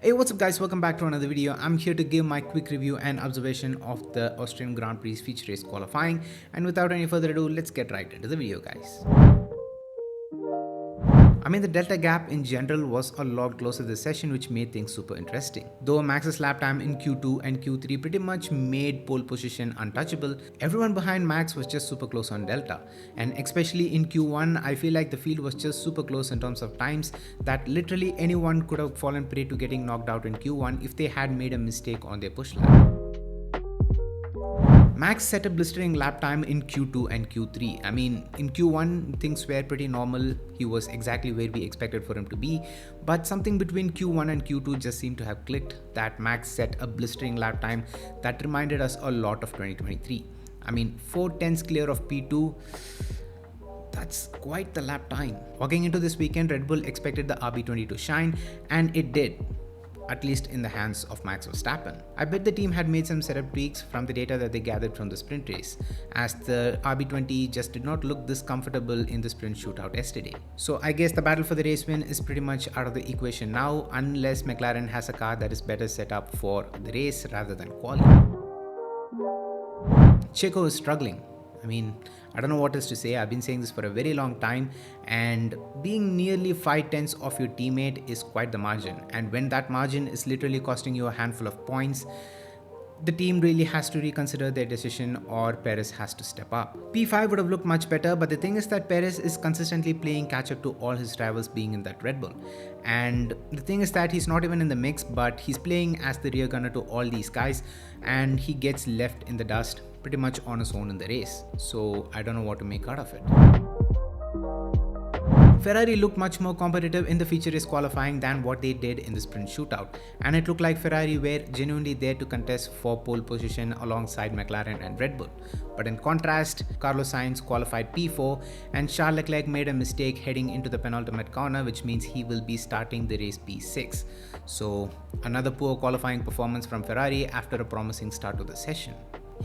Hey, what's up guys, welcome back to another video. I'm here to give my quick review and observation of the Austrian Grand Prix feature race qualifying, and without any further ado, let's get right into the video guys. I mean, the delta gap in general was a lot closer this session, which made things super interesting. Though Max's lap time in Q2 and Q3 pretty much made pole position untouchable, everyone behind Max was just super close on delta. And especially in Q1, I feel like the field was just super close in terms of times that literally anyone could have fallen prey to getting knocked out in Q1 if they had made a mistake on their push lap. Max set a blistering lap time in Q2 and Q3. I mean, in Q1, things were pretty normal. He was exactly where we expected for him to be. But something between Q1 and Q2 just seemed to have clicked, that Max set a blistering lap time that reminded us a lot of 2023. I mean, 4/10 clear of P2. That's quite the lap time. Walking into this weekend, Red Bull expected the RB20 to shine, and it did. At least in the hands of Max Verstappen. I bet the team had made some setup tweaks from the data that they gathered from the sprint race, as the RB20 just did not look this comfortable in the sprint shootout yesterday. So I guess the battle for the race win is pretty much out of the equation now, unless McLaren has a car that is better set up for the race rather than quali. Checo is struggling. I mean, I don't know what else to say. I've been saying this for a very long time, and being nearly 5/10 of your teammate is quite the margin. And when that margin is literally costing you a handful of points, the team really has to reconsider their decision, or Perez has to step up. P5 would have looked much better, but the thing is that Perez is consistently playing catch up to all his rivals being in that Red Bull. And the thing is that he's not even in the mix, but he's playing as the rear gunner to all these guys, and he gets left in the dust pretty much on his own in the race. So I don't know what to make out of it. Ferrari looked much more competitive in the feature race qualifying than what they did in the sprint shootout, and it looked like Ferrari were genuinely there to contest for pole position alongside McLaren and Red Bull. But in contrast, Carlos Sainz qualified P4 and Charles Leclerc made a mistake heading into the penultimate corner, which means he will be starting the race P6. So another poor qualifying performance from Ferrari after a promising start to the session.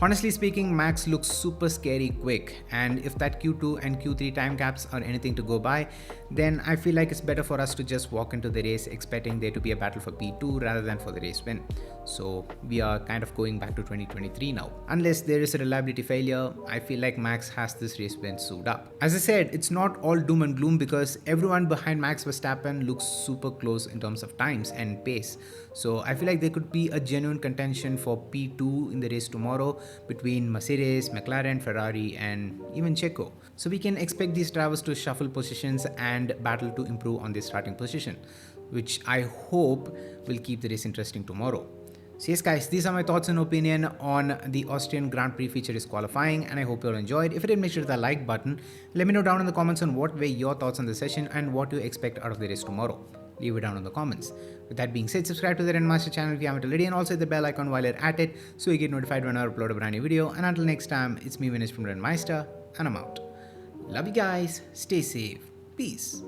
Honestly speaking, Max looks super scary quick, and if that Q2 and Q3 time gaps are anything to go by, then I feel like it's better for us to just walk into the race expecting there to be a battle for P2 rather than for the race win. So we are kind of going back to 2023 now. Unless there is a reliability failure, I feel like Max has this race win sewed up. As I said, it's not all doom and gloom because everyone behind Max Verstappen looks super close in terms of times and pace. So I feel like there could be a genuine contention for P2 in the race tomorrow between Mercedes, McLaren, Ferrari, and even Checo. So we can expect these drivers to shuffle positions and battle to improve on their starting position, which I hope will keep the race interesting tomorrow. So yes guys, these are my thoughts and opinion on the Austrian Grand Prix feature race qualifying, and I hope you all enjoyed. If you did, make sure to hit the like button. Let me know down in the comments on what were your thoughts on the session and what you expect out of the race tomorrow. Leave it down in the comments. With that being said, subscribe to the Renmaster channel if you haven't already, and also hit the bell icon while you're at it so you get notified when I upload a brand new video. And until next time, it's me Vinesh from Renmeister, and I'm out. Love you guys, stay safe, peace.